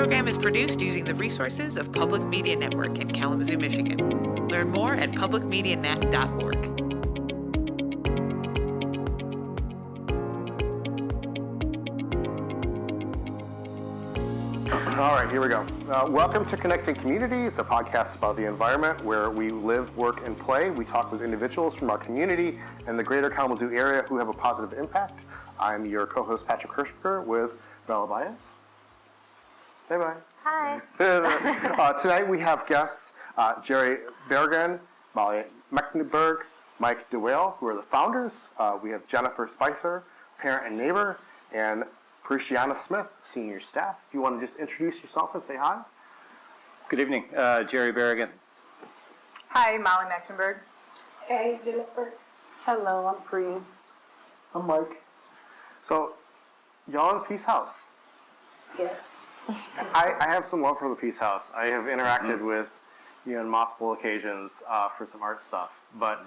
program is produced using the resources of Public Media Network in Kalamazoo, Michigan. Learn more at publicmedianet.org. All right, here we go. Welcome to Connecting Communities, a podcast about the environment where we live, work, and play. We talk with individuals from our community and the greater Kalamazoo area who have a positive impact. I'm your co-host, Patrick Hirschberger, with Bella Baez. Hey, bye. Hi. Tonight we have guests Jerry Bergen, Molly Mecklenburg, Mike DeWale, who are the founders. We have Jennifer Spicer, parent and neighbor, and Pereshieanna Smith, senior staff. If you want to just introduce yourself and say hi. Good evening, Jerry Berrigan. Hi, Molly Mecklenburg. Hey, Jennifer. Hello, I'm Bree. I'm Mike. So, y'all in the Peace House. Yeah. I have some love for the Peace House. I have interacted with you on multiple occasions for some art stuff. But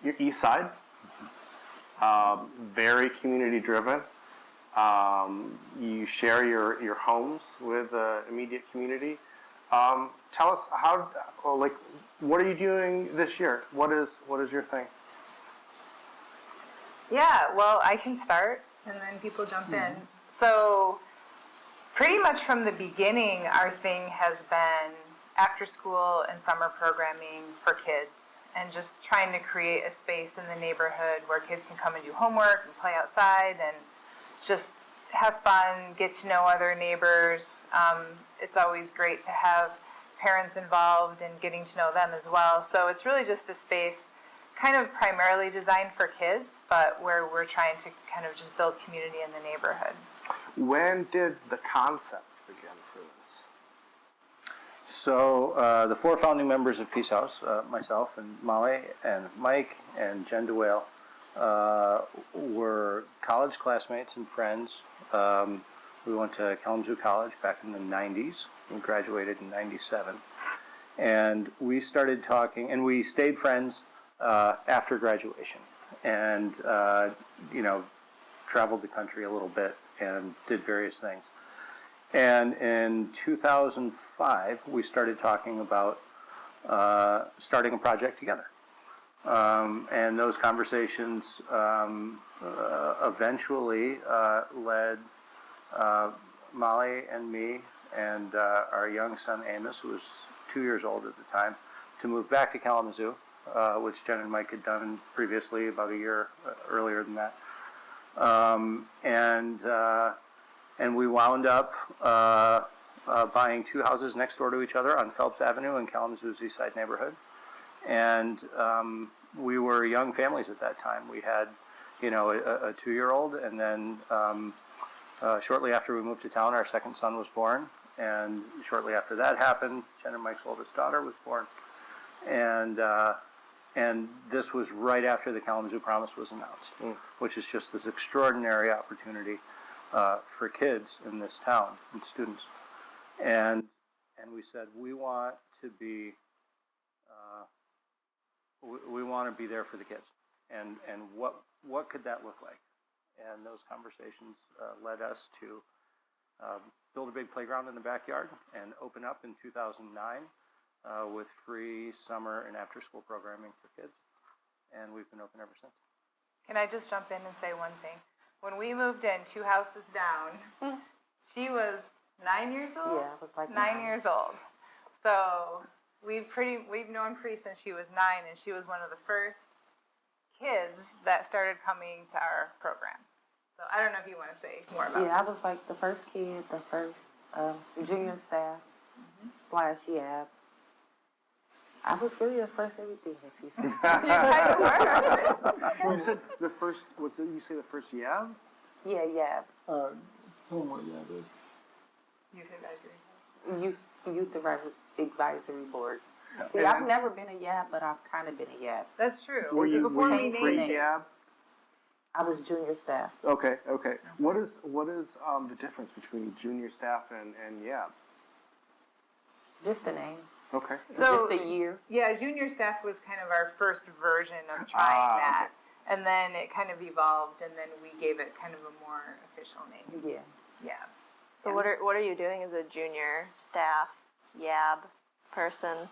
you're Eastside, very community driven. You share your homes with the immediate community. Tell us what are you doing this year? What is your thing? Yeah, well, I can start, and then people jump in. So, pretty much from the beginning, our thing has been after school and summer programming for kids, and just trying to create a space in the neighborhood where kids can come and do homework and play outside and just have fun, get to know other neighbors. It's always great to have parents involved and getting to know them as well. So it's really just a space kind of primarily designed for kids, but where we're trying to kind of just build community in the neighborhood. When did the concept begin for this? So the four founding members of Peace House, myself and Molly and Mike and Jen DeWale, were college classmates and friends. We went to Kalamazoo College back in the 90s. We graduated in 97. And we started talking, and we stayed friends after graduation. And, traveled the country a little bit and did various things. And in 2005, we started talking about starting a project together. And those conversations eventually led Molly and me and our young son Amos, who was 2 years old at the time, to move back to Kalamazoo, which Jen and Mike had done previously about a year earlier than that. And we wound up buying two houses next door to each other on Phelps Avenue in Kalamazoo's Eastside neighborhood. And we were young families at that time. We had, a 2-year-old, and then shortly after we moved to town, our second son was born. And shortly after that happened, Jen and Mike's oldest daughter was born. And this was right after the Kalamazoo Promise was announced, which is just this extraordinary opportunity for kids in this town and students. And we said, we want to be there for the kids. And what could that look like? And those conversations led us to build a big playground in the backyard and open up in 2009 with free summer and after-school programming for kids. And we've been open ever since. Can I just jump in and say one thing? When we moved in 2 houses down, she was 9 years old? Yeah, I was like 9 years old. So we've known Bree since she was 9, and she was one of the first kids that started coming to our program. So I don't know if you want to say more about Yeah, I was like the first kid, the first junior staff / YAB. I was really the first everything that she said. You kind of were. So you said the first, you say the first YAB? Yeah, YAB. Tell them what YAB is. Youth Advisory Board. See, And I've never been a YAB, but I've kind of been a YAB. That's true. Were you Before we named it. YAB? I was junior staff. Okay. What is the difference between junior staff and YAB? Just the name. Okay. So, just a year. Yeah, junior staff was kind of our first version of trying that. Okay. And then it kind of evolved, and then we gave it kind of a more official name. Yeah. Yeah. So what are you doing as a junior staff YAB person?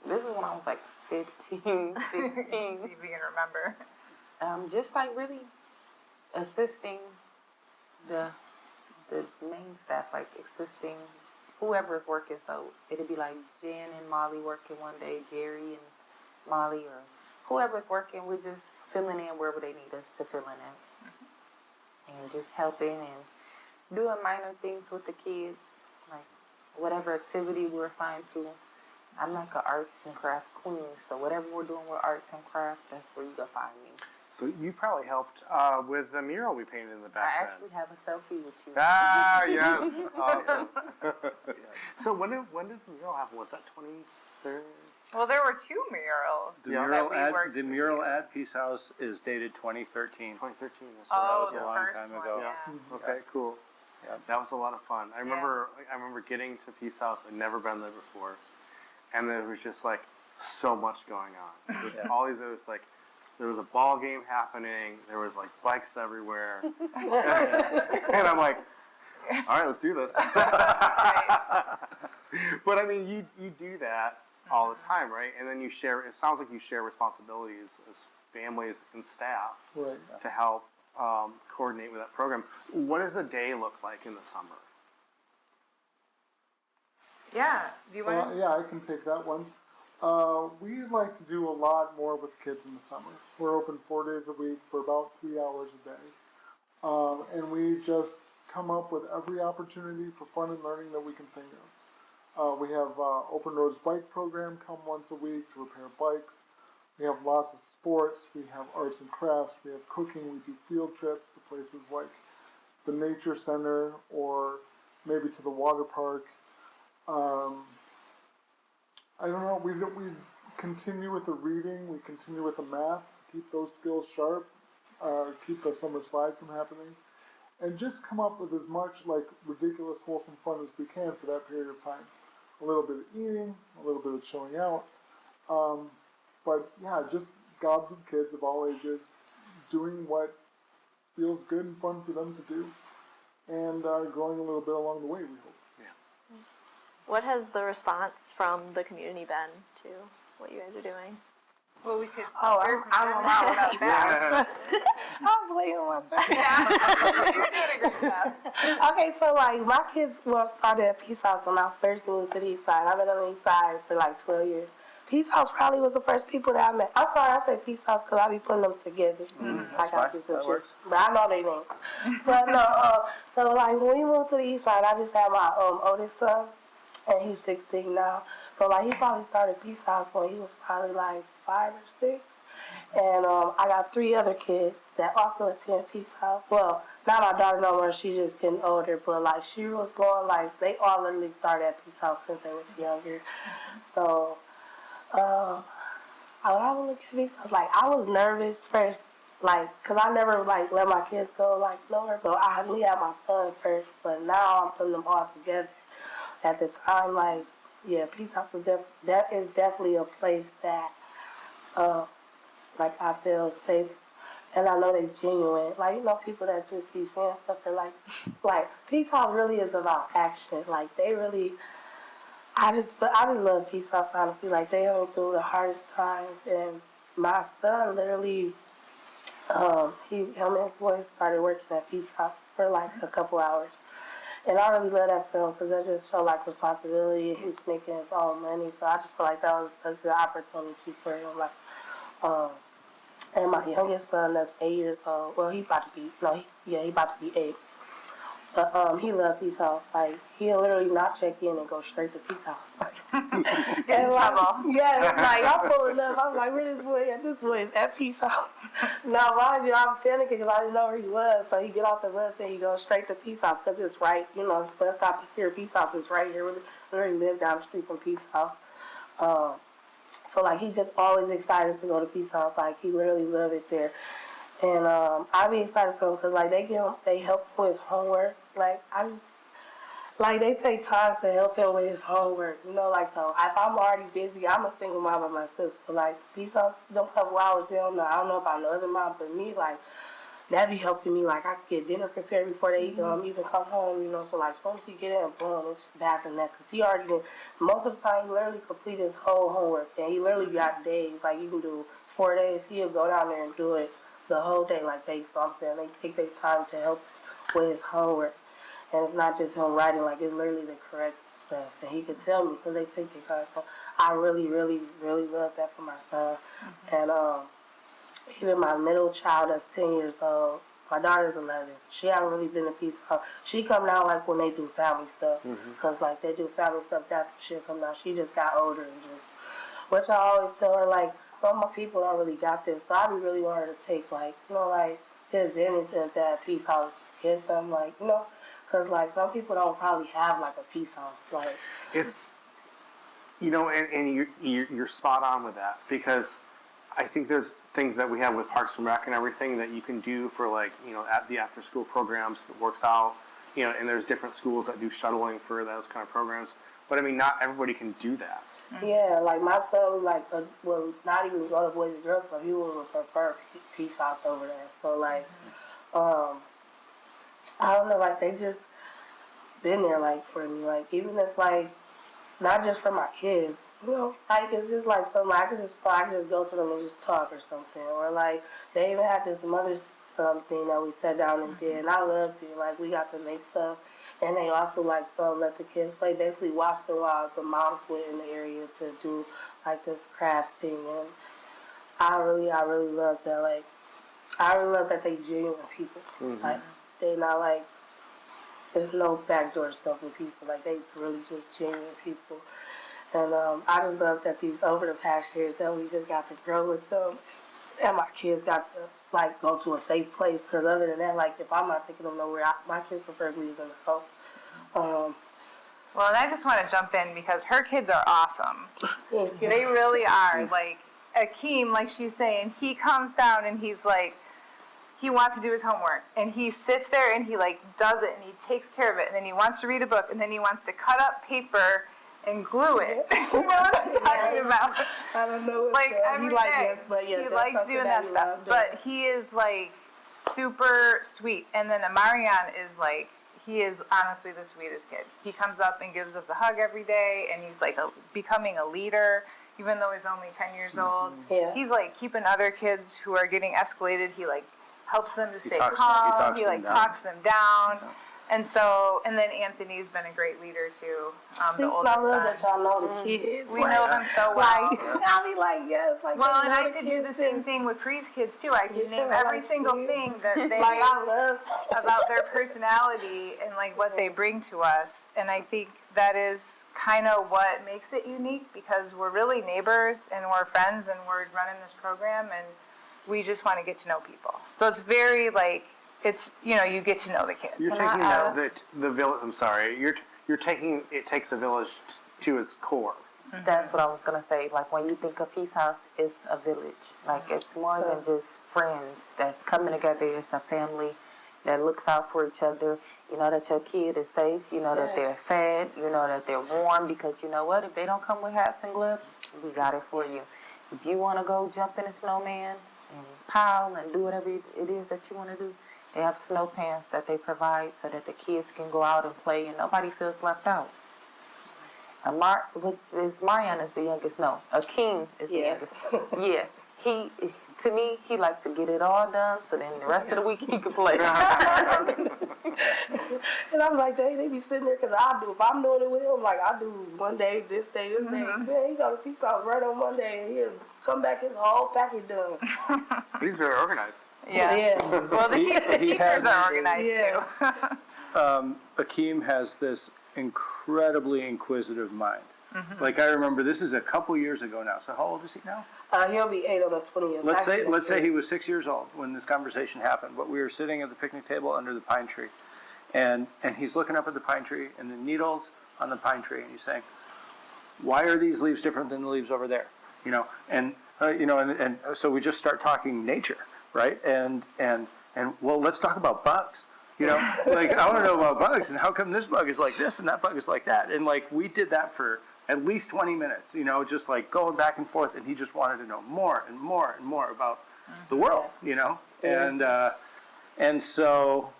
This is when I was like 15, 16. See if we can remember. Just like really assisting the main staff, like assisting whoever's working. So it'd be like Jen and Molly working one day, Jerry and Molly, or whoever's working. We're just filling in wherever they need us to fill in at, and just helping and doing minor things with the kids, like whatever activity we're assigned to. I'm like an arts and crafts queen, so whatever we're doing with arts and crafts, that's where you go find me. So you probably helped with the mural we painted in the back I then. actually have a selfie with you. Ah, yes. Awesome. So when did the mural happen? Was that 23rd? Well, there were 2 murals The that mural we at worked the with mural you. at Peace House is dated 2013. 2013. So that was the a long first time one, ago. yeah. Okay, cool. Yeah. That was a lot of fun. I remember getting to Peace House. I'd never been there before, and there was just like so much going on. With all these, there was a ball game happening. There was like bikes everywhere, and I'm like, all right, let's do this. But I mean, you do that all the time, right? And then you share. It sounds like you share responsibilities as families and staff to help coordinate with that program. What does a day look like in the summer? Yeah. Do you want Yeah, I can take that one. We like to do a lot more with kids in the summer. We're open 4 days a week for about 3 hours a day. And we just come up with every opportunity for fun and learning that we can think of. We have Open Roads Bike Program come once a week to repair bikes. We have lots of sports. We have arts and crafts. We have cooking. We do field trips to places like the Nature Center or maybe to the water park. I don't know, we continue with the reading, we continue with the math to keep those skills sharp, keep the summer slide from happening, and just come up with as much like ridiculous, wholesome fun as we can for that period of time. A little bit of eating, a little bit of chilling out, but yeah, just gobs of kids of all ages doing what feels good and fun for them to do, and growing a little bit along the way, we hope. What has the response from the community been to what you guys are doing? Well, we could. Oh, I'm around without that. I was waiting on myself. You're doing a great job. Okay, so like my kids started at Peace House when I first moved to the East Side. I've been on the East Side for like 12 years. Peace House probably was the first people that I met. I'm sorry, I say Peace House because I be putting them together. That's fine. That works. But I know their names. But no, so like when we moved to the East Side, I just had my oldest son, and he's 16 now. So like he probably started Peace House when he was probably like 5 or 6. And I got 3 other kids that also attend Peace House. Well, not my daughter no more, she's just getting older, but like she was going like, they all literally started at Peace House since they was younger. So, when I would look at Peace House, like I was nervous first, like, cause I never like let my kids go like nowhere, but I only had my son first, but now I'm putting them all together. At the time, like, yeah, Peace House is that is definitely a place that, like, I feel safe, and I know they're genuine. Like, you know, people that just be saying stuff and like Peace House really is about action. Like, they really, I just love Peace House, honestly. Like, they hung through the hardest times, and my son literally, him and his boys started working at Peace House for like a couple hours. And I really love that film because that just felt like responsibility. He's making his own money, so I just feel like that was a good opportunity for him. Like, and my youngest son, that's 8 years old. Well, he about to be 8. But he loves Peace House. Like, he'll literally not check in and go straight to Peace House. Get in trouble. Yeah, it's like I'm pulling up. I'm like, where this boy at? This boy is at Peace House. Now, mind you, I'm panicking because I didn't know where he was. So he get off the bus and he goes straight to Peace House because it's right. You know, the bus stop is here. Peace House is right here. We literally live down the street from Peace House. So like he just always excited to go to Peace House. Like he literally loved it there. And I be excited for him because like they help him with his homework. Like I just. Like, they take time to help him with his homework, you know, like, so if I'm already busy, I'm a single mom by myself, so, like, Peace House, them couple hours, I don't know about no other mom, but me, like, that be helping me. Like I could get dinner prepared before they even come home, you know. So like as soon as he get in, boom, it's back in that. Cause he already did, most of the time he literally complete his whole homework, and he literally got days. Like you can do 4 days. He'll go down there and do it the whole day. Like so I'm saying they take their time to help with his homework, and it's not just him writing. Like it's literally the correct stuff, and he could tell me because they take their time. So I really, really, really love that for my son, and even my middle child that's 10 years old, my daughter's 11. She hasn't really been a piece of. She come down like when they do family stuff, cause like they do family stuff. That's when she'll come down. She just got older and just, which I always tell her like some of my people don't really got this. So I be really want her to take like like the advantage of that peace house. Get them like cause like some people don't probably have like a peace house. Like It's, and you're spot on with that, because I think there's things that we have with Parks and Rec and everything that you can do for like, at the after school programs that works out, and there's different schools that do shuttling for those kind of programs. But I mean, not everybody can do that. yeah, like my son like well not even go to Boys and Girls Club. He would prefer peace house over there. So like I don't know, like they just been there like for me. Like even if like not just for my kids, like it's just like something I could just go to them and just talk or something. Or like they even had this mother's thing that we sat down and did, and I loved it. Like we got to make stuff, and they also like let the kids play. Basically, watched them while the moms went in the area to do like this craft thing, and I really love that. Like I really love that they genuine people. Like they not like there's no backdoor stuff with people. Like they really just genuine people. And I just love that these over the past years that we just got to grow with them, and my kids got to like go to a safe place. Because other than that, like if I'm not taking them nowhere, my kids preferably is in the house. Well, and I just want to jump in because her kids are awesome. They really are. Like Akeem, like she's saying, he comes down and he's like, he wants to do his homework, and he sits there and he like does it and he takes care of it, and then he wants to read a book, and then he wants to cut up paper and glue it. You know what I'm talking about? I don't know what Like he every likes day. this, but yeah, He that's likes something doing that that he stuff. loved doing. But he is like super sweet. And then Amarian is like, he is honestly the sweetest kid. He comes up and gives us a hug every day, and he's like becoming a leader, even though he's only 10 years old. Yeah. He's like keeping other kids who are getting escalated. He like helps them to stay talks calm. He them like down. talks them down. And so, and then Anthony's been a great leader too, the oldest I love son. that y'all know the kids. We know them so well. Like, I'll be like, yes. Like, Well, they and know I the could do kids the same and- thing with Pre's kids too. I could name Yeah, every like, single yeah. thing that they Like, I love about their personality and like what they bring to us. And I think that is kind of what makes it unique, because we're really neighbors and we're friends and we're running this program and we just want to get to know people. So it's very like, it's, you get to know the kids. You're taking the village. I'm sorry. You're taking it takes a village to its core. That's what I was gonna say. Like when you think of Peace House, it's a village. Like it's more than just friends that's coming together. It's a family that looks out for each other. You know that your kid is safe. You know that they're fed. You know that they're warm, because you know what? If they don't come with hats and gloves, we got it for you. If you want to go jump in a snowman and pile and do whatever it is that you want to do, they have snow pants that they provide so that the kids can go out and play and nobody feels left out. Marianne is the youngest. No, Akeem is the youngest. Yeah, to me, he likes to get it all done so then the rest of the week he can play. And I'm like, they be sitting there, because I do. If I'm doing it with him, like I do one day, this day, this day. Man, he go to Peace House right on Monday, and he'll come back, his whole package done. He's very organized. Yeah. Well, the teachers are organized too. Akeem has this incredibly inquisitive mind. Like I remember, this is a couple years ago now. So how old is he now? He'll be 8 on the 20th. Let's say he was 6 years old when this conversation happened. But we were sitting at the picnic table under the pine tree, and he's looking up at the pine tree and the needles on the pine tree, and he's saying, "Why are these leaves different than the leaves over there?" And so we just start talking nature, right? And well, let's talk about bugs. Like I want to know about bugs, and how come this bug is like this and that bug is like that. And like we did that for at least 20 minutes, just like going back and forth, and he just wanted to know more and more and more about the world, and And so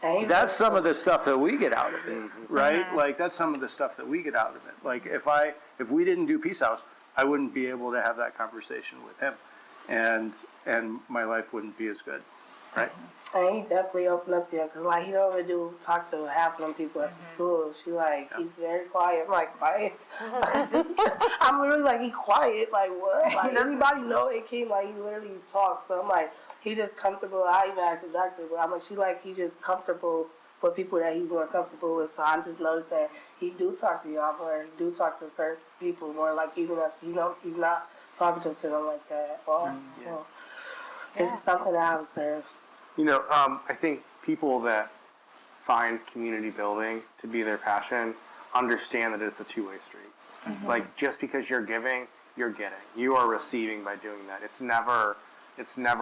that's some of the stuff that we get out of it, right? Like that's some of the stuff that we get out of it. Like if we didn't do Peace House, I wouldn't be able to have that conversation with him, and my life wouldn't be as good, right? And he definitely opened up to you, because, like, he don't really talk to half of them people at the school. She, like, he's very quiet. I'm like, quiet? I'm literally like, he quiet? Like, what? Like, anybody know it came, like, he literally talks. So I'm like, he just comfortable. I even asked the doctor, but I'm like, he just comfortable with people that he's more comfortable with. So I just noticed that he do talk to y'all more. He do talk to certain people more, like, even us, he's not talking to them like that at all. So it's just something that I observed. I think people that find community building to be their passion understand that it's a two-way street. Like, just because you're giving, you're getting. You are receiving by doing that. It's never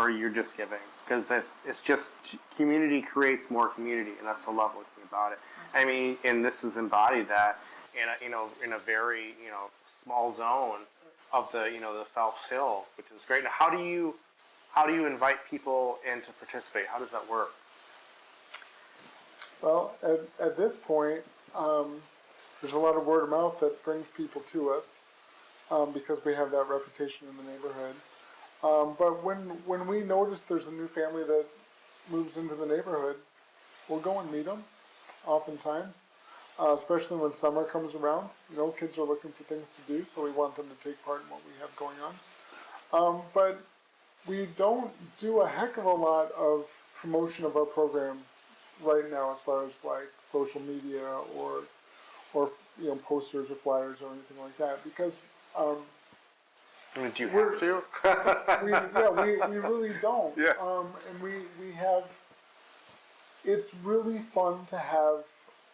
you're just giving, because it's just community creates more community, and that's the lovely thing about it. I mean, and this is embodied that in a very small zone of the Phelps Hill, which is great. Now, how do you invite people in to participate? How does that work? Well, at this point, there's a lot of word of mouth that brings people to us, because we have that reputation in the neighborhood. But when we notice there's a new family that moves into the neighborhood, we'll go and meet them, oftentimes, especially when summer comes around. Kids are looking for things to do, so we want them to take part in what we have going on. But we don't do a heck of a lot of promotion of our program right now, as far as like social media or posters or flyers or anything like that, because Do you have to? we really don't. Yeah. And we have. It's really fun to have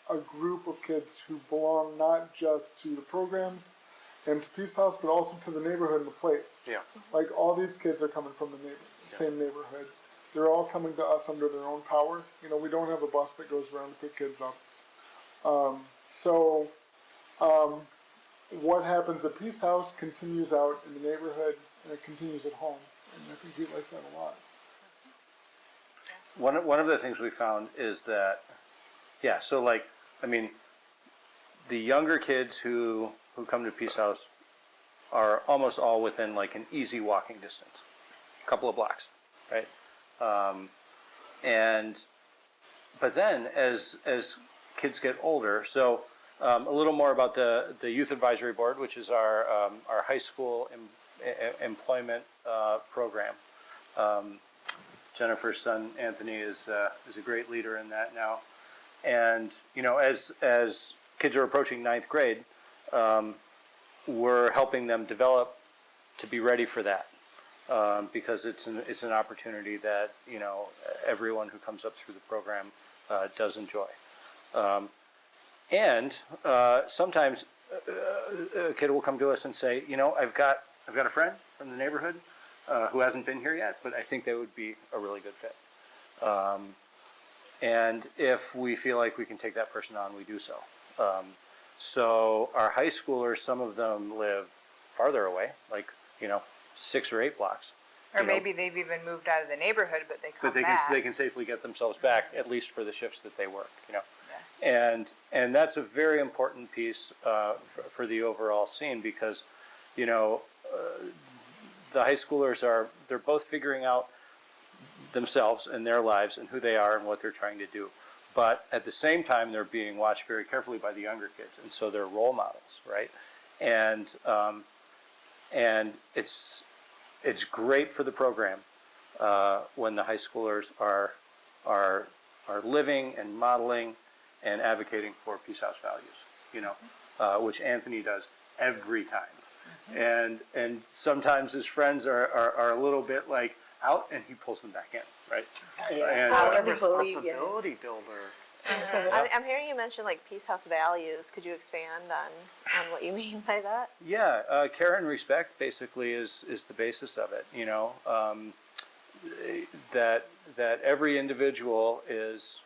a group of kids who belong not just to the programs and to Peace House, but also to the neighborhood and the place. Yeah. Like, all these kids are coming from the same neighborhood. They're all coming to us under their own power. We don't have a bus that goes around to pick kids up. What happens at Peace House continues out in the neighborhood, and it continues at home. And I think we like that a lot. One of the things we found is that, the younger kids who come to Peace House are almost all within like an easy walking distance, a couple of blocks, right? But then as kids get older, so a little more about the Youth Advisory Board, which is our high school employment program. Jennifer's son Anthony is a great leader in that now, and as kids are approaching ninth grade, we're helping them develop to be ready for that, because it's an opportunity that everyone who comes up through the program does enjoy, and sometimes a kid will come to us and say, I've got a friend from the neighborhood who hasn't been here yet, but I think they would be a really good fit. And if we feel like we can take that person on, we do so. So our high schoolers, some of them live farther away, like 6 or 8 blocks. Or maybe they've even moved out of the neighborhood, but they come back. They can safely get themselves back, at least for the shifts that they work. And that's a very important piece for the overall scene, because the high schoolers they're both figuring out themselves and their lives and who they are and what they're trying to do. But at the same time, they're being watched very carefully by the younger kids, and so they're role models, right? And it's great for the program when the high schoolers are living and modeling and advocating for Peace House values, which Anthony does every time. And sometimes his friends are a little bit like out, and he pulls them back in, right? And responsibility builder. I'm hearing you mention like Peace House values. Could you expand on what you mean by that? Yeah, care and respect basically is the basis of it. That every individual is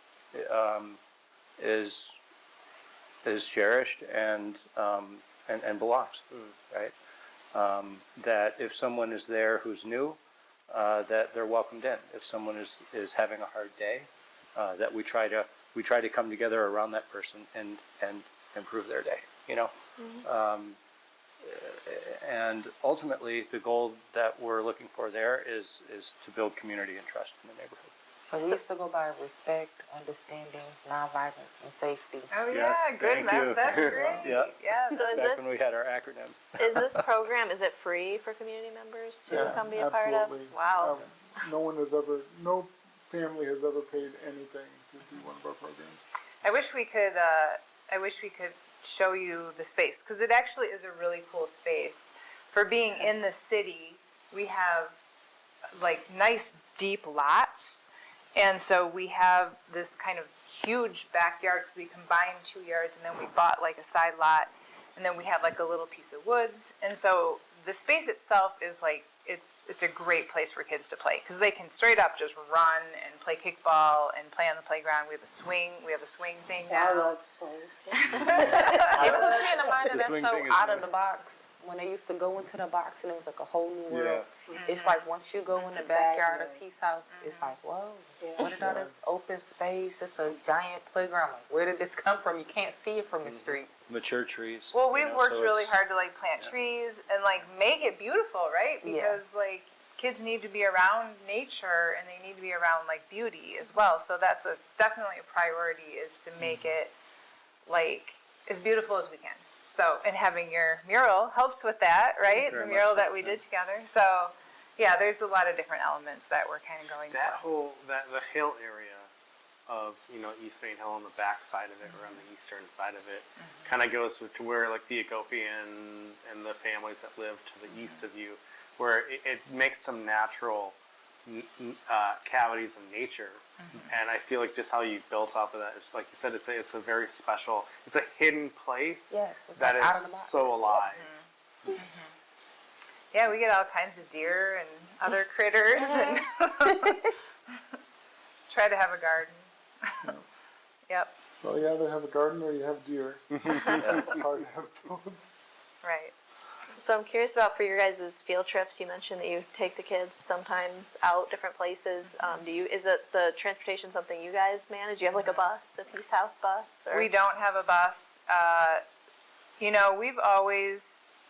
cherished and belongs, right? That if someone is there who's new, that they're welcomed in. If someone is having a hard day, that we try to come together around that person and improve their day. And ultimately, the goal that we're looking for there is to build community and trust in the neighborhood. So we used to go by respect, understanding, nonviolence, and safety. Oh Yes, yeah, good. thank you. That's great. Yeah. Yeah. So is Back when we this had our acronym. is this program, is it free for community members to Yeah, come be a part of? absolutely. Wow. No family has ever paid anything to do one of our programs. I wish we could show you the space, because it actually is a really cool space. For being in the city, we have like nice deep lots, and so we have this kind of huge backyard because we combined 2 yards, and then we bought like a side lot, and then we have like a little piece of woods, and so the space itself is like it's a great place for kids to play because they can straight up just run and play kickball and play on the playground. We have a swing thing I now. love swing. It was me and Amanda The that swing show thing is Out of good. the Box when they used to go into the box and it was like a whole new world. Yeah. It's like once you go in the backyard of Peace House, it's like, whoa, Yeah. what is all this open space? It's a giant playground. Like, where did this come from? You can't see it from the streets. Mature trees. Well, we've worked so really it's- hard to like plant trees and like make it beautiful, right? Because like kids need to be around nature and they need to be around like beauty as well. So that's definitely a priority, is to make it like as beautiful as we can. So, and having your mural helps with that, right? Very The mural much so, that we did together. So, yeah, there's a lot of different elements that we're kind of going That for. whole the hill area of East Main Hill on the back side of it, or on the eastern side of it, kind of goes to where like the Ethiopian and the families that live to the east of you, where it makes some natural cavities of nature. And I feel like just how you built off of that, it's like you said, it's a very special, it's a hidden place Yes, it's that like is out of the box. so alive. Yeah, we get all kinds of deer and other critters and try to have a garden. Yep, Well, you either have a garden or you have deer. It's hard to have both. right. So I'm curious about, for your guys' field trips, you mentioned that you take the kids sometimes out different places. Is it the transportation something you guys manage? Do you have like a bus, a Peace House bus? Or? We don't have a bus. We've always,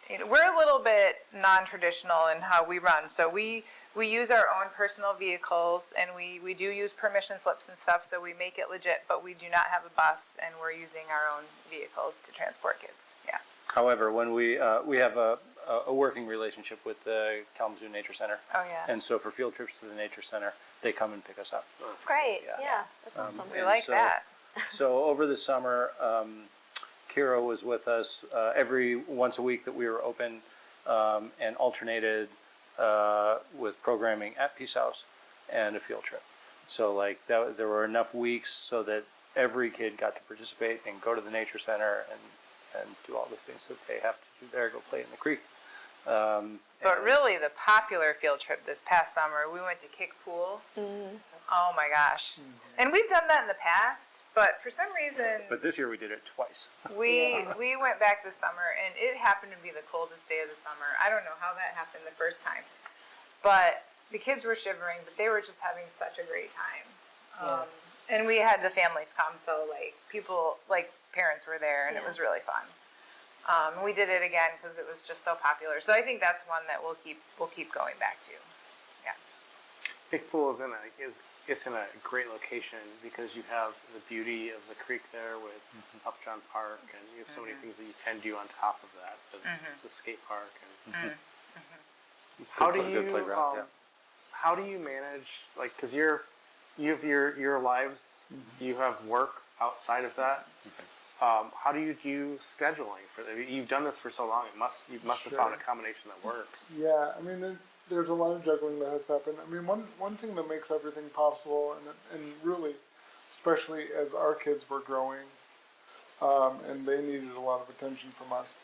we're a little bit non-traditional in how we run. So we use our own personal vehicles, and we do use permission slips and stuff, so we make it legit, but we do not have a bus, and we're using our own vehicles to transport kids. Yeah. However, when we have a working relationship with the Kalamazoo Nature Center, Oh, yeah. and so for field trips to the Nature Center, they come and pick us up. Great. Yeah. Yeah, that's awesome. We And like so- that. So over the summer, Kira was with us every once a week that we were open, and alternated with programming at Peace House and a field trip. So like that, there were enough weeks so that every kid got to participate and go to the Nature Center and do all the things that they have to do there, go play in the creek. But really, the popular field trip this past summer, we went to kick pool. Oh my gosh. And we've done that in the past, but for some reason, But this year we did it twice. we went back this summer, and it happened to be the coldest day of the summer. I don't know how that happened the first time, but the kids were shivering, but they were just having such a great time. And we had the families come, so like people, like parents were there, and it was really fun. We did it again because it was just so popular. So I think that's one that we'll keep going back to. Yeah. Big Pool is in a great location because you have the beauty of the creek there with Upjohn Park, and you have so many things that you can do on top of that. The skate park and how do Good you playground, how do you manage, like, because you have your lives, you have work outside of that. How do you do scheduling for that? You've done this for so long. You must have found a combination that works. Yeah, I mean, there's a lot of juggling that has happened. I mean, one thing that makes everything possible, and really, especially as our kids were growing, and they needed a lot of attention from us,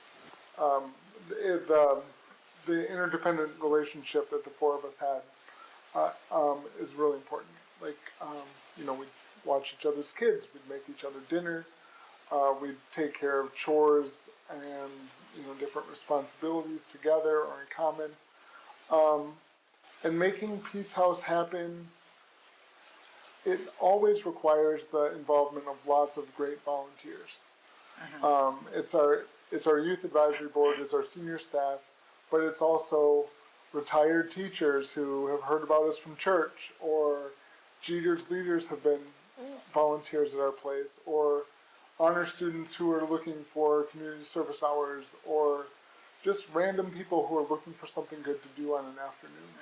the interdependent relationship that the four of us had is really important. Like, we'd watch each other's kids, we'd make each other dinner, we'd take care of chores and different responsibilities together or in common. And making Peace House happen, it always requires the involvement of lots of great volunteers. It's our youth advisory board, it's our senior staff, but it's also retired teachers who have heard about us from church, or Jeter's leaders have been volunteers at our place, or honor students who are looking for community service hours, or just random people who are looking for something good to do on an afternoon,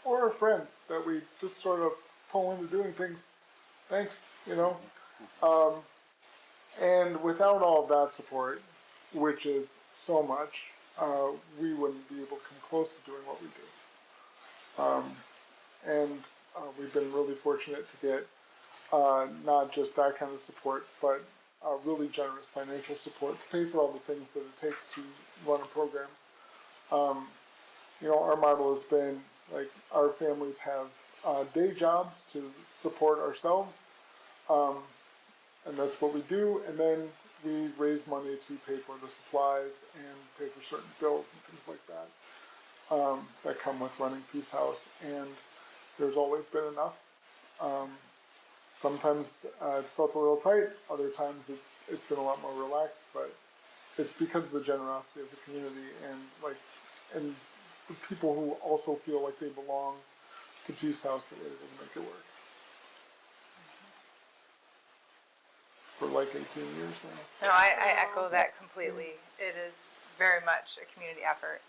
or our friends that we just sort of pull into doing things. Thanks, And without all of that support, which is so much, we wouldn't be able to come close to doing what we do. And we've been really fortunate to get not just that kind of support, but really generous financial support to pay for all the things that it takes to run a program. Our model has been like our families have day jobs to support ourselves, and that's what we do. And then we raise money to pay for the supplies and pay for certain bills and things like that that come with running Peace House. And there's always been enough. Sometimes it's felt a little tight. Other times it's been a lot more relaxed. But it's because of the generosity of the community and the people who also feel like they belong to Peace House that we're able to make it work. For like 18 years now. No, I echo that completely. It is very much a community effort.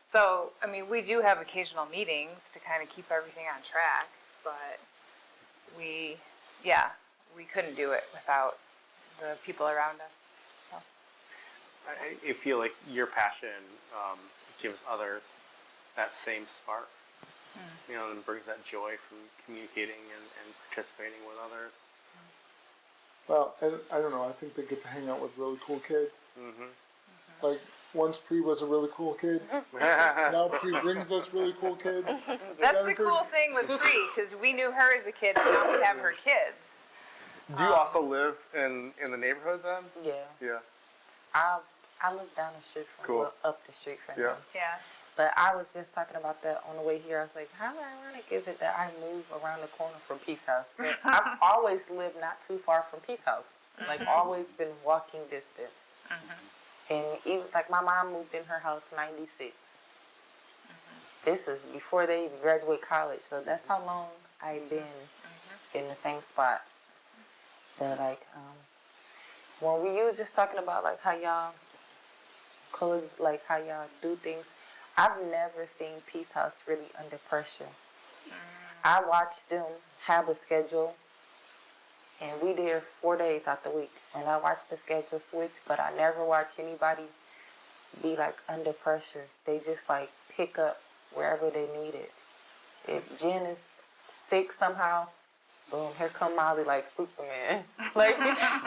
So, we do have occasional meetings to kind of keep everything on track, but we couldn't do it without the people around us. So I feel like your passion gives others that same spark, and brings that joy from communicating and participating with others. Well, and I don't know, I think they get to hang out with really cool kids. Like, once Pre was a really cool kid, now Pre brings us really cool kids. that's the cool thing with Bree, because we knew her as a kid, and now we have her kids. Do you also live in the neighborhood then? Yeah. Yeah. I live down the street from Cool. up the street from Yeah. them. Yeah. But I was just talking about that on the way here. I was like, how ironic is it that I move around the corner from Peace House? I've always lived not too far from Peace House. Like, always been walking distance. And even, like, my mom moved in her house 96. This is before they even graduate college. So that's how long I've been in the same spot. But, like, when we were just talking about, like, how y'all do things, I've never seen Peace House really under pressure. I watched them have a schedule, and we there 4 days out the week. And I watched the schedule switch, but I never watched anybody be like under pressure. They just like pick up wherever they need it. If Jen is sick somehow, boom, here come Molly like Superman. Like,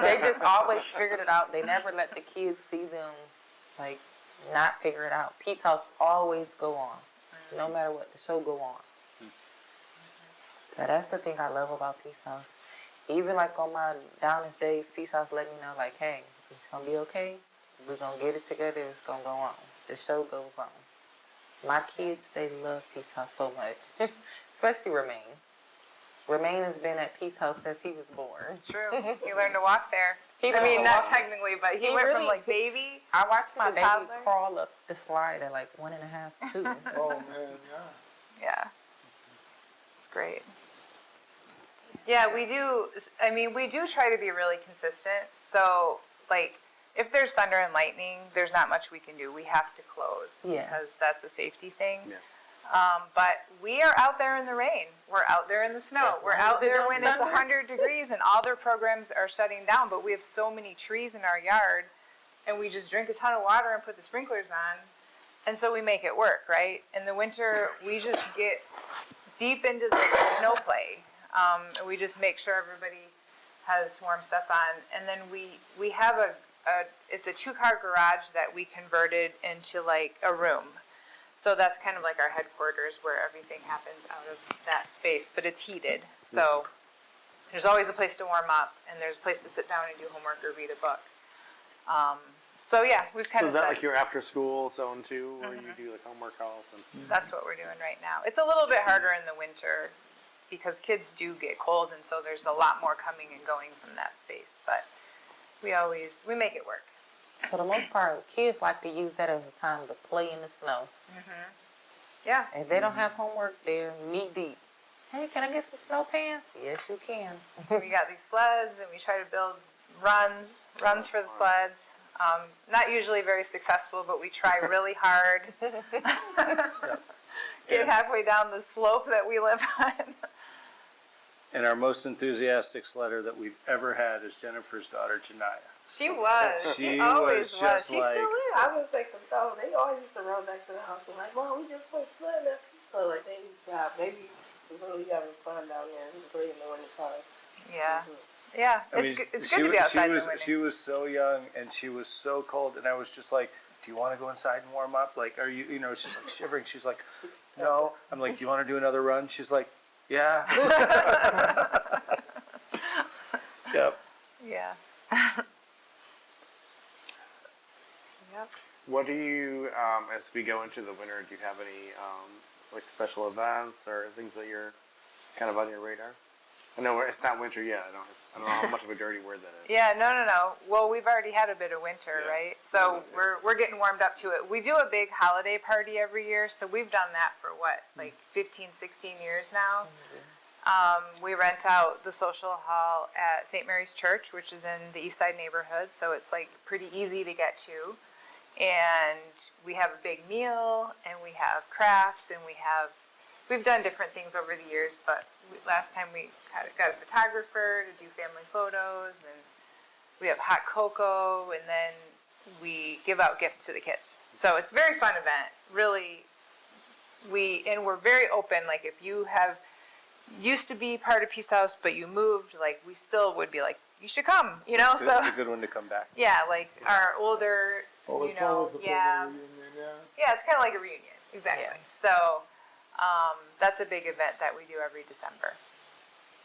they just always figured it out. They never let the kids see them like not figure it out. Peace House always go on, no matter what, the show go on. So that's the thing I love about Peace House. Even like on my downest days, Peace House let me know like, hey, it's gonna be okay. We're gonna get it together. It's gonna go on. The show goes on. My kids, they love Peace House so much, especially Romaine. Romaine has been at Peace House since he was born. It's true. He learned to walk there. Not technically, but he went from like baby. I watched my to baby toddler. crawl up the slide at like 1.5, 2. Oh, man, yeah. Yeah. It's great. Yeah, we do. We do try to be really consistent. So, like, if there's thunder and lightning, there's not much we can do. We have to close because that's a safety thing. Yeah. But we are out there in the rain. We're out there in the snow. We're out there when it's 100 degrees and all their programs are shutting down. But we have so many trees in our yard, and we just drink a ton of water and put the sprinklers on, and so we make it work, right? In the winter, we just get deep into the snow play. And we just make sure everybody has warm stuff on. And then we have it's a 2-car garage that we converted into like a room. So that's kind of like our headquarters where everything happens out of that space, but it's heated. So there's always a place to warm up, and there's a place to sit down and do homework or read a book. So yeah, we've kind So of is that set, like your after school zone too, where you do like homework help? And that's what we're doing right now. It's a little bit harder in the winter because kids do get cold, and so there's a lot more coming and going from that space. But we make it work. For the most part, kids like to use that as a time to play in the snow. Yeah. If they don't have homework, they're knee deep. Hey, can I get some snow pants? Yes, you can. We got these sleds, and we try to build runs for the sleds. Not usually very successful, but we try really hard. Get halfway down the slope that we live on. And our most enthusiastic sledder that we've ever had is Jennifer's daughter, Janaya. She was. She always was was. just She like- still is. I was like, oh, they always used to run back to the house and like, Mom, we just went sledding at Pizza. Like, they used to have, maybe really having fun down there. It was great in the wintertime. Yeah. Yeah. It's good to be outside in the winter. She was so young and she was so cold, and I was just like, do you want to go inside and warm up? Like, are you, she's like shivering. She's like, no. I'm like, do you want to do another run? She's like, yeah. Yep. Yeah. Yep. what do you, as we go into the winter, do you have any like special events or things that you're kind of on your radar? I know it's not winter yet. I don't know how much of a dirty word that is. Yeah, no. Well, we've already had a bit of winter, Yeah. right? So we're getting warmed up to it. We do a big holiday party every year, so we've done that for what, like 15, 16 years now. We rent out the social hall at St. Mary's Church, which is in the Eastside neighborhood, so it's like pretty easy to get to. And we have a big meal, and we have crafts, and we've done different things over the years, but last time we got a photographer to do family photos, and we have hot cocoa, and then we give out gifts to the kids. So it's a very fun event. Really, we're very open. Like if you have used to be part of Peace House, but you moved, like we still would be like, you should come, It's a good one to come back. yeah, like our older, Well, it's you know, always a family yeah. reunion, yeah. Yeah, it's kind of like a reunion, exactly. So that's a big event that we do every December.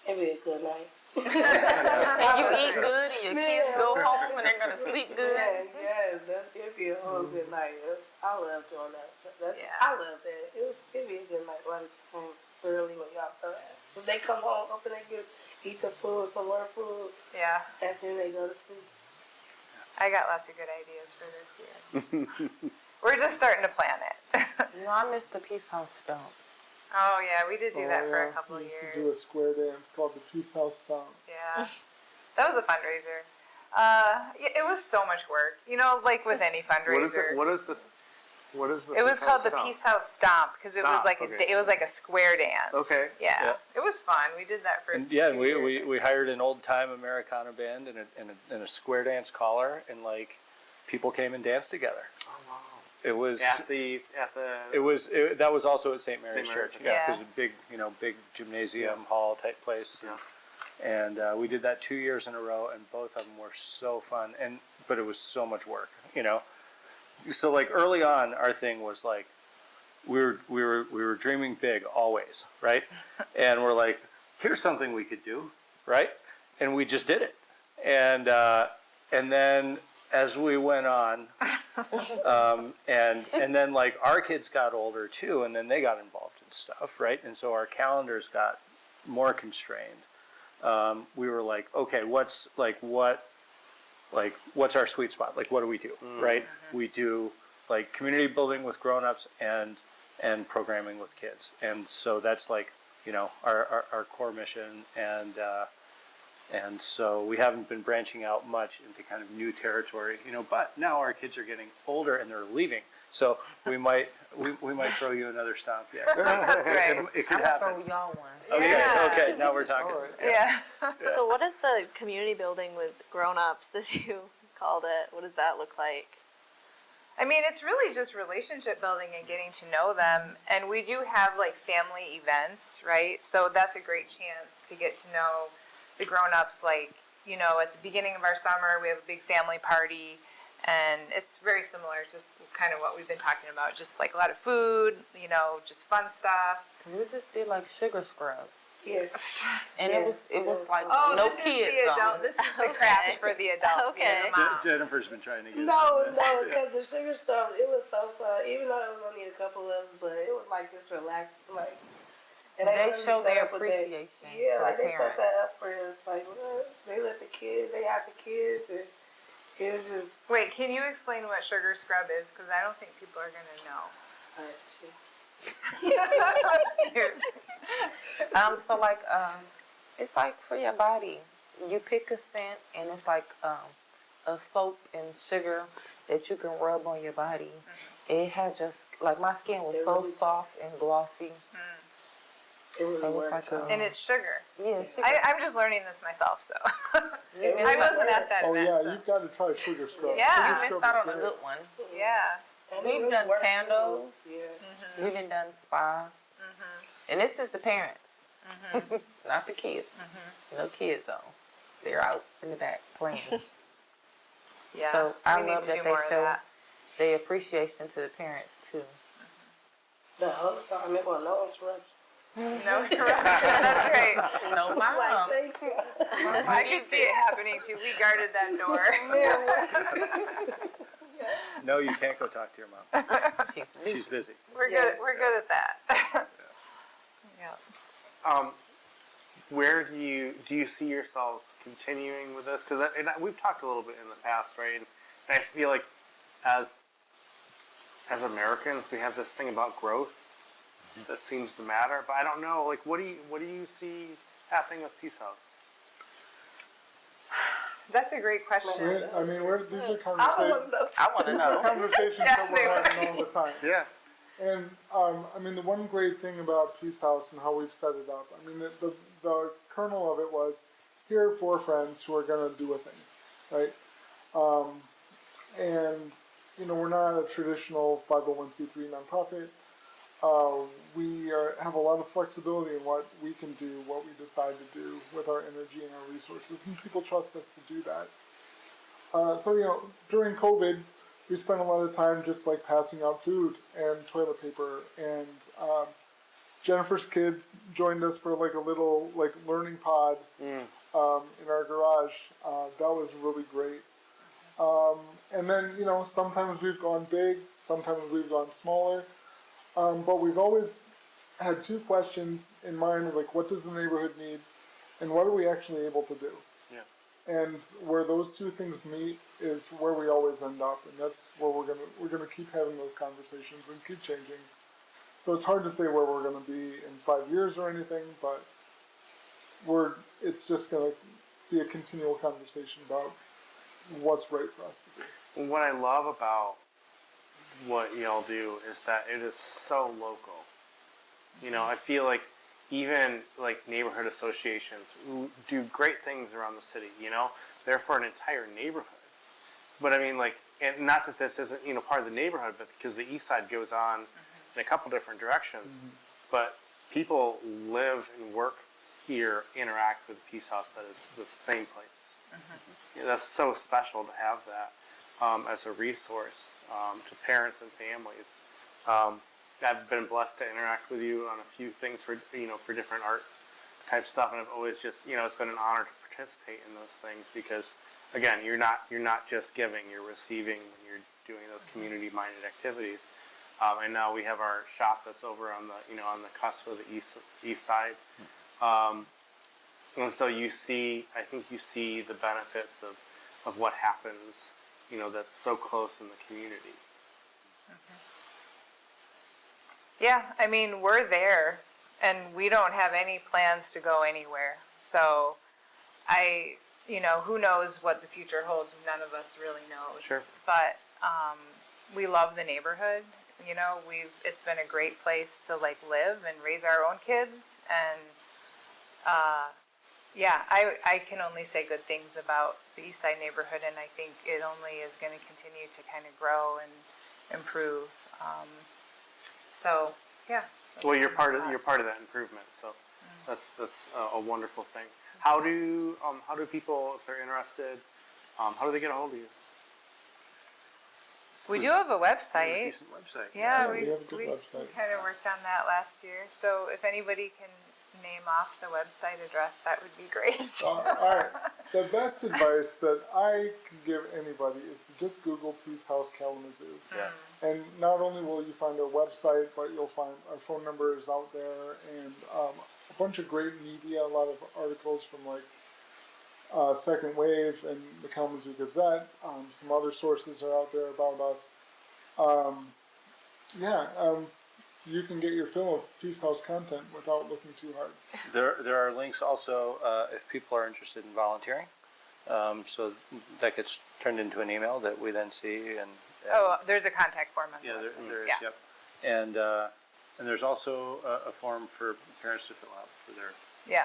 It'd be a good night. And you eat good, and your kids go home, and they're gonna sleep good. Yes, it'd be a whole good night. I love doing that. Yeah. I love that. It'd be a good night. A lot of times early when y'all come out. When they come home, open their gift, eat the food, some more food, Yeah, and then they go to sleep. I got lots of good ideas for this year. We're just starting to plan it. I miss the Peace House stomp. Oh yeah, we did do that for yeah. a couple of We used years. to do a square dance called the Peace House Stomp. Yeah, that was a fundraiser. It was so much work, like with any fundraiser. What is the It was Peace called House the Stomp? Peace House Stomp because it was Stomp, like okay. it was like a square dance. Okay. Yeah. Yeah. It was fun. We did that for. And yeah, 2 we, years. we hired an old time Americana band and a square dance collar, and like people came and danced together. Oh wow. It was that was also at St. Mary's St. Mary's, Church. okay. Yeah. Because big gymnasium hall type place. Yeah. And we did that 2 years in a row, and both of them were so fun. But it was so much work, So like early on, our thing was like we were dreaming big always, right? And we're like, here's something we could do, right? And we just did it. And then as we went on, and then like our kids got older too, and then they got involved in stuff, right? And so our calendars got more constrained. We were like, okay, what's our sweet spot? Like, what do we do, right? We do like community building with grown-ups and programming with kids, and so that's like our core mission, and so we haven't been branching out much into kind of new territory, but now our kids are getting older and they're leaving, so we might throw you another stomp. Yeah, That's right. it could I'm happen. gonna throw y'all one. Okay, Yeah. okay, now we're talking. All right. Yeah. So what is the community building with grown-ups, as you called it? What does that look like? I mean, it's really just relationship building and getting to know them. And we do have like family events, right? So that's a great chance to get to know the grown-ups. Like, at the beginning of our summer, we have a big family party. And it's very similar, just kind of what we've been talking about. Just like a lot of food, just fun stuff. We just did like sugar scrubs. Yeah. And it was like Oh, no this is kids the zone. adult. This is the craft for the adults. Okay. and the moms. Jennifer's been trying to get No, in on this. because the sugar stuff, it was so fun. Even though it was only a couple of us, but it was like this relaxing, like. And They really show set their up with appreciation Yeah, to like the they set parents. that up for us. Like, what? They let the kids, they had the kids, and it was just. Wait, can you explain what sugar scrub is? Because I don't think people are gonna know. Shit. So like, it's like for your body. You pick a scent, and it's like a soap and sugar that you can rub on your body. It had just like my skin was so soft and glossy. It really It was worked. like And it's sugar. Yeah, sugar. I'm just learning this myself, so. You I missed wasn't at that Oh event. yeah, so. you've got to try sugar scrub. Yeah. Sugar You scrub missed out is on a great. good one. Yeah. And it We've really done worked, too. candles. Yeah. We've even done spas. And this is the parents, not the kids. No kids though. They're out in the back playing. Yeah. So I we need love to that do they more of show that. their appreciation to the parents too. The whole time, it was no interruption. No interruption. That's right. No, mom. Like, thank you. I could see it happening too. We guarded that door. No, you can't go talk to your mom. She's busy. We're good. We're good at that. Yeah. Where do you see yourselves continuing with this? Because we've talked a little bit in the past, right? And I feel like as Americans, we have this thing about growth that seems to matter. But I don't know. Like, what do you see happening with Peace House? That's a great question. These are I don't conversations. want to know. I want to These are know. conversations that we're having all the time. Yeah. And I mean, the one great thing about Peace House and how we've set it up, I mean, the kernel of it was, here are 4 friends who are going to do a thing, right? And you know, we're not a traditional 501c3 nonprofit. We have a lot of flexibility in what we can do, what we decide to do with our energy and our resources, and people trust us to do that. So, you know, during COVID, we spent a lot of time just like passing out food and toilet paper, and Jennifer's kids joined us for like a little like learning pod in our garage. That was really great. And then, you know, sometimes we've gone big, sometimes we've gone smaller, but we've always had 2 questions in mind of like, what does the neighborhood need, and what are we actually able to do? And where those 2 things meet is where we always end up, and that's where we're gonna keep having those conversations and keep changing. So it's hard to say where we're gonna be in 5 years or anything, but it's just gonna be a continual conversation about what's right for us to do. What I love about what y'all do is that it is so local. You know, I feel like even like neighborhood associations do great things around the city, you know, they're for an entire neighborhood. But I mean, like, and not that this isn't, you know, part of the neighborhood, but because the Eastside goes on in a couple different directions, but people live and work here, interact with Peace House that is the same place. You know, that's so special to have that as a resource to parents and families. I've been blessed to interact with you on a few things for different art type stuff, and I've always just, you know, it's been an honor to participate in those things because, again, you're not just giving, you're receiving when you're doing those community-minded activities. And now we have our shop that's over on the cusp of the east side, and so I think you see the benefits of what happens, you know, that's so close in the community. Yeah, I mean, we're there, and we don't have any plans to go anywhere. So, you know, who knows what the future holds? None of us really knows. Sure. But we love the neighborhood. You know, it's been a great place to like live and raise our own kids, and yeah, I can only say good things about the Eastside neighborhood, and I think it only is going to continue to kind of grow and improve. So yeah. Well, you're part of that improvement, so that's a wonderful thing. How do people, if they're interested, how do they get a hold of you? We do have a website. Decent website. Yeah, we have a good we website. kind of worked on that last year. So if anybody can name off the website address, that would be great. All right. The best advice that I can give anybody is to just Google Peace House Kalamazoo. Yeah. And not only will you find our website, but you'll find our phone number is out there, and a bunch of great media, a lot of articles from like Second Wave and the Kalamazoo Gazette. Some other sources are out there about us. You can get your fill of Peace House content without looking too hard. There are links also if people are interested in volunteering. So that gets turned into an email that we then see and Oh, there's a contact form on the yeah, website. there is. Yeah. Yep. And there's also a form for parents to fill out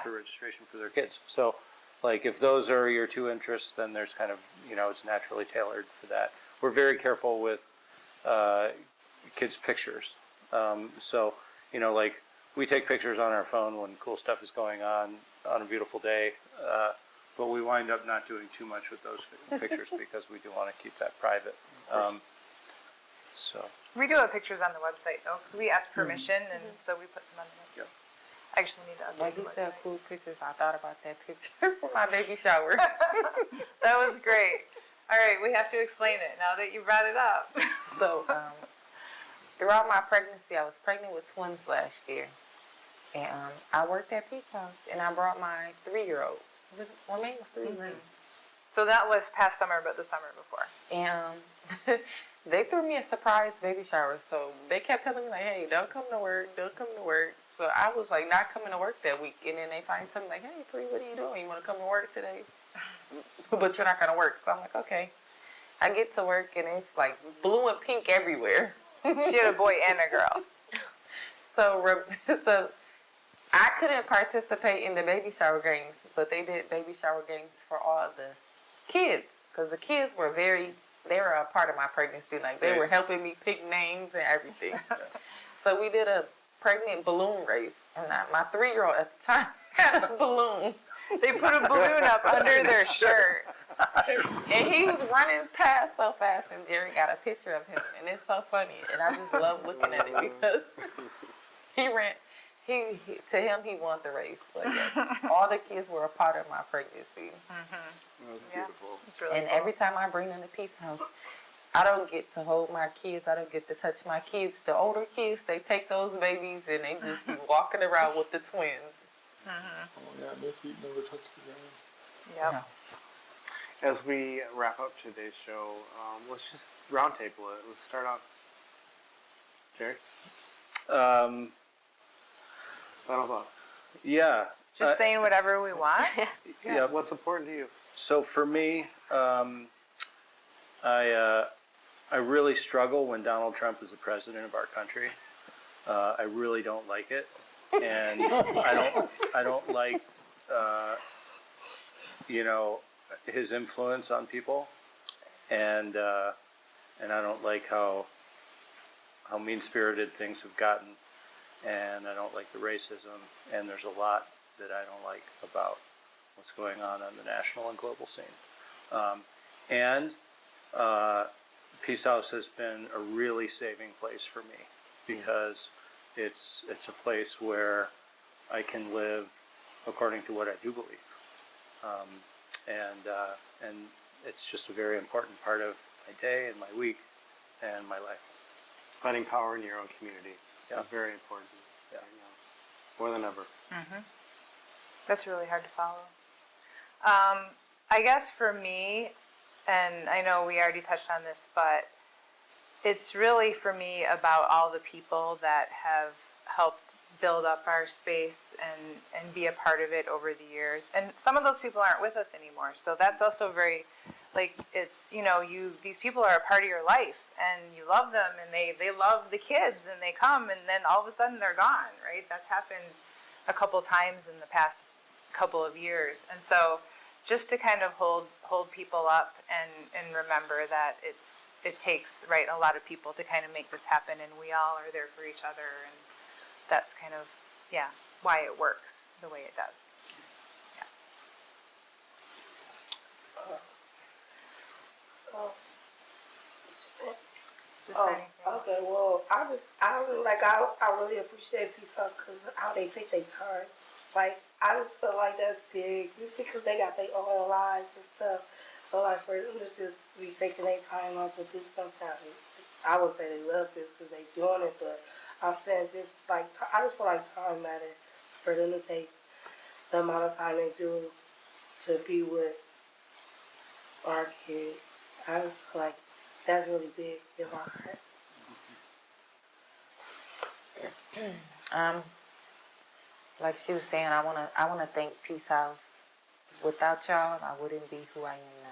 for registration for their kids. So, like, if those are your two interests, then there's kind of, it's naturally tailored for that. We're very careful with kids' pictures. So, like, we take pictures on our phone when cool stuff is going on a beautiful day, but we wind up not doing too much with those pictures because we do want to keep that private. So. We do have pictures on the website though, because we asked permission, and so we put some on the website. Yep. I actually need to update Like the you said, website. cool pictures. I thought about that picture for my baby shower. That was great. All right, we have to explain it now that you brought it up. So, throughout my pregnancy, I was pregnant with twins last year. And I worked at Peace House, and I brought my 3-year-old. Romaine was 3 years. So that was past summer, but the summer before. And they threw me a surprise baby shower. So they kept telling me, like, hey, don't come to work, don't come to work. So I was, like, not coming to work that week. And then they find something like, hey, Pri, what are you doing? You want to come to work today? But you're not going to work. So I'm like, okay. I get to work, and it's, like, blue and pink everywhere. She had a boy and a girl. So I couldn't participate in the baby shower games, but they did baby shower games for all the kids, because the kids were they were a part of my pregnancy. Like, they were helping me pick names and everything. So we did a pregnant balloon race, and my 3-year-old at the time had a balloon. They put a balloon up under their shirt. And he was running past so fast, and Jerry got a picture of him, and it's so funny, and I just love looking at it because he ran. To him, he won the race. But yes, all the kids were a part of my pregnancy. That was beautiful. It's really And cool. every time I bring them to Peace House, I don't get to hold my kids. I don't get to touch my kids. The older kids, they take those babies and they just be walking around with the twins. Oh yeah, their feet never touch the ground. Yep. As we wrap up today's show, let's just roundtable it. Let's start off. Jerry? Final thought. Yeah. Just saying whatever we want. Yeah. What's important to you? So for me, I really struggle when Donald Trump is the president of our country. I really don't like it, and I don't like his influence on people, and I don't like how mean-spirited things have gotten, and I don't like the racism, and there's a lot that I don't like about what's going on the national and global scene. Peace House has been a really saving place for me because it's a place where I can live according to what I do believe, and it's just a very important part of my day and my week and my life. Finding power in your own community. Yeah. Is very important. Yeah. Right now. More than ever. That's really hard to follow. I guess for me, and I know we already touched on this, but it's really for me about all the people that have helped build up our space and be a part of it over the years. And some of those people aren't with us anymore. So that's also very, it's, these people are a part of your life and you love them and they love the kids and they come and then all of a sudden they're gone, right? That's happened a couple times in the past couple of years. And so just to kind of hold people up and remember that it takes, right, a lot of people to kind of make this happen, and we all are there for each other, and that's kind of, why it works the way it does. So, Just anything. okay. Well, I really appreciate Peace House because how they take their time Like, I just feel like that's big. You see, because they got their own lives and stuff. So, like, for them to just be taking their time out to do something, I would say they love this because they doing it, but I'm saying just, like, I just feel like time matters for them to take the amount of time they do to be with our kids. I just feel like that's really big in my heart. Like she was saying, I wanna thank Peace House. Without y'all, I wouldn't be who I am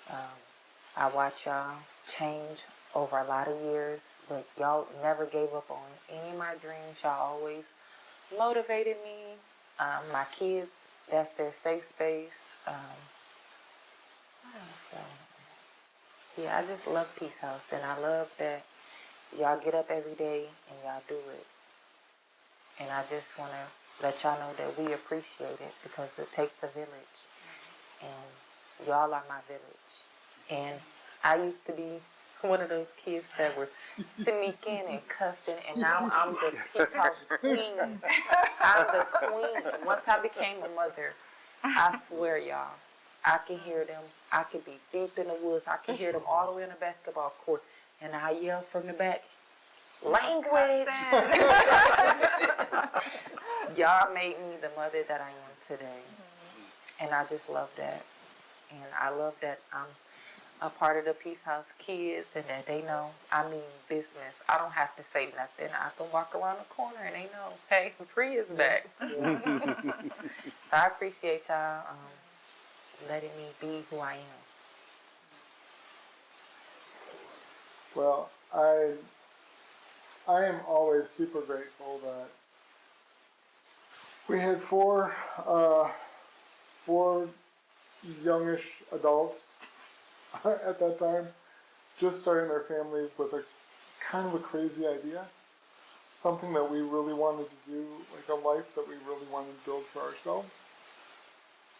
now. I watch y'all change over a lot of years, but y'all never gave up on any of my dreams. Y'all always motivated me. My kids, that's their safe space. So, yeah, I just love Peace House, and I love that y'all get up every day and y'all do it. And I just want to let y'all know that we appreciate it because it takes a village. And y'all are my village. And I used to be one of those kids that were sneaking and cussing, and now I'm the Peace House queen. I'm the queen. Once I became a mother, I swear, y'all, I can hear them. I could be deep in the woods. I can hear them all the way in the basketball court. And I yell from the back, language. Y'all made me the mother that I am today. And I just love that. And I love that I'm a part of the Peace House kids and that they know I mean business. I don't have to say nothing. I can walk around the corner and they know, hey, Free is back. So I appreciate y'all letting me be who I am. Well, I am always super grateful that we had four youngish adults at that time just starting their families with a kind of a crazy idea, something that we really wanted to do, like a life that we really wanted to build for ourselves.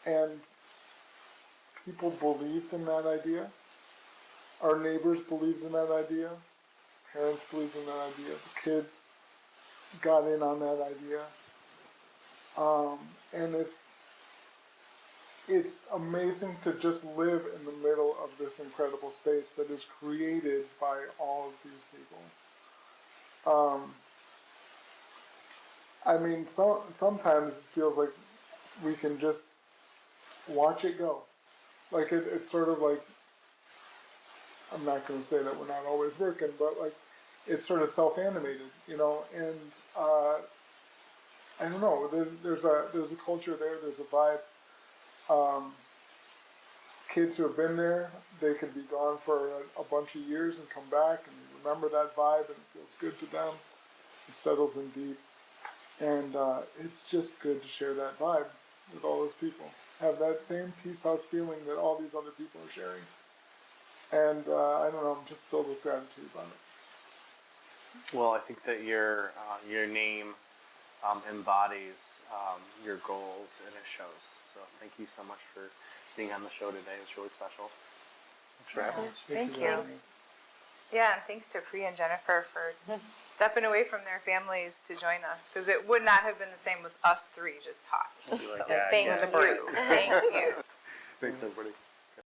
And people believed in that idea. Our neighbors believed in that idea. Parents believed in that idea. The kids got in on that idea. And it's amazing to just live in the middle of this incredible space that is created by all of these people. I mean, sometimes it feels like we can just watch it go. Like it's sort of like, I'm not going to say that we're not always working, but like it's sort of self-animated, you know. And I don't know. There's a culture there. There's a vibe. Kids who have been there, they could be gone for a bunch of years and come back and remember that vibe, and it feels good to them. It settles in deep, and it's just good to share that vibe with all those people. Have that same Peace House feeling that all these other people are sharing. And I don't know, I'm just filled with gratitude about it. Well, I think that your name embodies your goals, and it shows. So thank you so much for being on the show today. It's really special. Thanks for having us. Thank you. Yeah, and thanks to Free and Jennifer for stepping away from their families to join us, because it would not have been the same with us three just talking. So thank you. Thank you. Thanks, everybody.